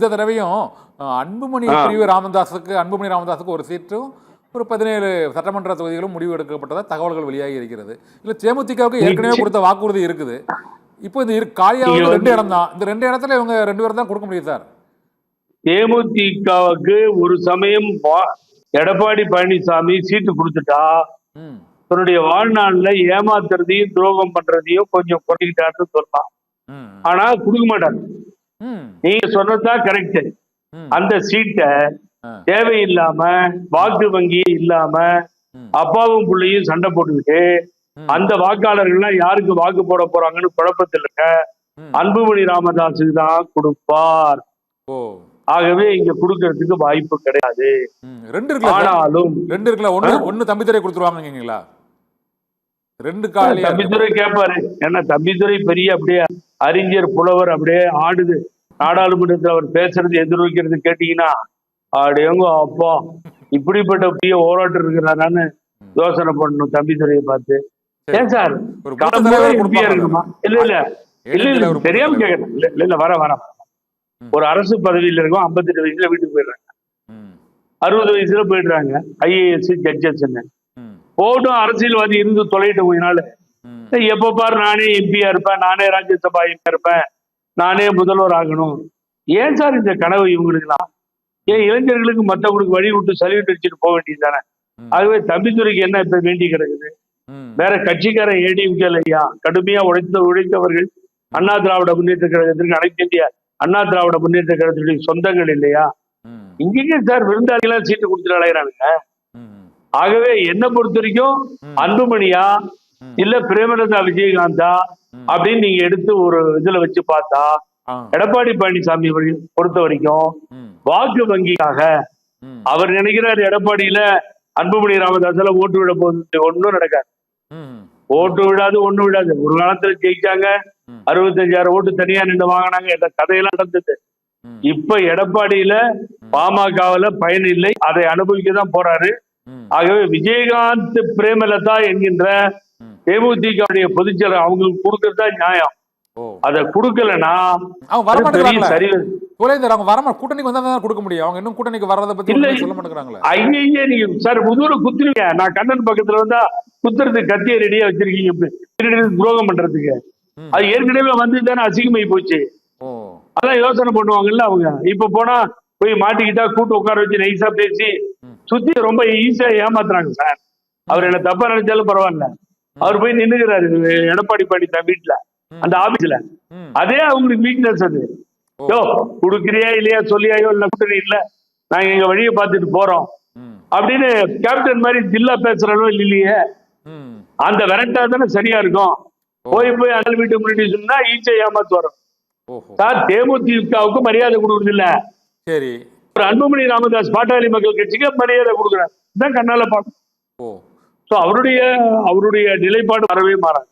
இந்த தடவையும் அன்புமணி ராமதாஸுக்கு ஒரு சீட்டும் ஒரு 17 சட்டமன்ற தொகுதிகளும் முடிவு எடுக்கப்பட்டதா தகவல்கள் வெளியாகி இருக்கிறது. இல்ல தேமுதிகவுக்கு ஏற்கனவே கொடுத்த வாக்குறுதி இருக்குது. இப்போ இந்த காலியாக 2 இடம் தான். இந்த 2 இடத்துல இவங்க 2 பேரும் தான் கொடுக்க முடியும் சார். தேமுதிகவுக்கு ஒரு சமயம் எடப்பாடி பழனிசாமி சீட்டு கொடுத்துட்டா தன்னுடைய வாழ்நாள்ல ஏமாத்துறதையும் துரோகம் பண்றதையும் கொஞ்சம் குறைக்கிட்டாருன்னு சொல்லலாம். ஆனா கொடுக்க மாட்டாரு. நீங்க சொன்னதுதான் கரெக்ட். அந்த சீட்டை தேவையில்லாம வாக்கு வங்கியே இல்லாம அப்பாவும் பிள்ளையும் சண்டை போட்டுக்கிட்டு அந்த வாக்காளர்கள்லாம் யாருக்கு வாக்கு போட போறாங்கன்னு குழப்பத்தில் இருக்க அன்புமணி ராமதாஸுக்கு தான் கொடுப்பார். ஆகவே இங்க கொடுக்கறதுக்கு வாய்ப்பு கிடையாது. ஆனாலும் ஒன்னு தம்பிதுரை கொடுத்துருவாங்கங்களா? தம்பிதுரை கேட்பாரு. ஏன்னா தம்பிதுரை பெரிய அப்படியே அறிஞர் புலவர், அப்படியே ஆடுது. நாடாளுமன்றத்தில் அவர் பேசுறது எதிர்வைக்கிறது கேட்டீங்கன்னா அப்படியேங்க அப்பா இப்படிப்பட்ட பெரிய ஓராட்டம் இருக்கிறாரான்னு யோசனை பண்ணணும் தம்பிதுரையை பார்த்து. ஏன் சார் எம்பியா இருக்குமா? இல்ல தெரியாம கேட்கறேன். இல்ல வர ஒரு அரசு பதவியில இருக்கும். 58 வயசுல வீட்டுக்கு போயிடுறாங்க. 60 வயசுல போயிடுறாங்க. IAS ஜட்ஜஸ் போட்டும் அரசியல்வாதி இருந்து தொலைட்டு கொஞ்ச நாள். எப்ப பாரு நானே எம்பியா இருப்பேன், நானே ராஜ்யசபா எம்பியா இருப்பேன், நானே முதல்வர் ஆகணும். ஏன் சார் இந்த கனவு இவங்களுக்குலாம்? ஏன் இளைஞர்களுக்கு மற்றவங்களுக்கு வழி விட்டு சல்யூட் அடிச்சுட்டு போக வேண்டியது தானே? ஆகவே தம்பிதுரைக்கு என்ன இப்ப வேண்டி கிடக்குது? வேற கட்சிக்கார ADMK ஐயா கடுமையா உழைத்தவர்கள் அண்ணா திராவிட முன்னேற்ற கழகத்திற்கு, அனைத்து இந்திய அண்ணா திராவிட முன்னேற்ற கழகத்துடைய சொந்தங்கள் இல்லையா? இங்கே சார் விருந்தாளிகளா சீட்டு கொடுத்துட்டு அலைகிறானுங்க. ஆகவே என்ன பொறுத்த வரைக்கும் அன்புமணியா இல்ல பிரேமலதா விஜயகாந்தா அப்படின்னு நீங்க எடுத்து ஒரு இதுல வச்சு பார்த்தா எடப்பாடி பழனிசாமி பொறுத்த வரைக்கும் வாக்கு வங்கிக்காக அவர் நினைக்கிறார் எடப்பாடியில அன்புமணி ராமதாஸ்ல ஓட்டு விட போகுது. ஒன்னும் நடக்காது. ஓட்டு விடாது, ஒண்ணும் விடாது. ஒரு காலத்துல ஜெயிச்சாங்க, 65,000 ஓட்டு தனியா நின்று வாங்கினாங்க. இந்த கதையெல்லாம் நடந்தது. இப்ப எடப்பாடியில பாமகவுல பயன் இல்லை, அதை அனுபவிக்கதான் போறாரு. ஆகவே விஜயகாந்த் பிரேமலதா என்கின்ற தேமுதிக பொதுச்செயலர் அவங்களுக்கு கொடுக்கறதா நியாயம். அதை கொடுக்கலன்னா கூட்டணிக்கு வந்தா கொடுக்க முடியும். அவங்க இன்னும் கூட்டணிக்கு வர்றதை பத்தி சொல்ல மாட்டேங்கிறாங்களே. ஐயா நீங்க சார் முதல்ல குத்துருங்க. நான் கண்ணன் பக்கத்துல வந்தா குத்துறதுக்கு கத்திய ரெடியா வச்சிருக்கீங்க துரோகம் பண்றதுக்கு. அது ஏற்கனவே வந்து தானே அசிங்கமாயி போச்சு. அதான் யோசனை பண்ணுவாங்கல்ல அவங்க. இப்ப போனா போய் மாட்டிக்கிட்டா கூட்டு உட்கார வச்சு நைஸா பேசி சுத்தி ரொம்ப ஈஸியா ஏமாத்துறாங்க சார். அவர் என்ன தப்பா நினைச்சாலும் பரவாயில்ல. அவர் போய் நின்னுக்கிறாரு எடப்பாடி பழனிசாமி வீட்டுல, அந்த ஆபீஸ்ல. அதே அவங்களுக்கு வீக்னஸ். அது குடுக்கிறியா இல்லையா, சொல்லியாயோ இல்ல கூட்டணி இல்ல, நாங்க எங்க வழியை பார்த்துட்டு போறோம் அப்படின்னு கேப்டன் மாதிரி தில்லா பேசுறானோ இல்லையே, அந்த விரட்டா தானே சரியா இருக்கும். போய் அண்ணல் வீட்டு முன்னாடி சொன்னா ஈஸியா ஏமாத்து வரும் சார். தேமுதிகவுக்கு மரியாதை கொடுக்குறது இல்ல, சரி, ஒரு அன்புமணி ராமதாஸ் பாட்டாளி மக்கள் கட்சிக்கு மரியாதை கொடுக்குறாரு. கண்ணால பார்க்கணும். அவருடைய நிலைப்பாடு வரவே மாறாது.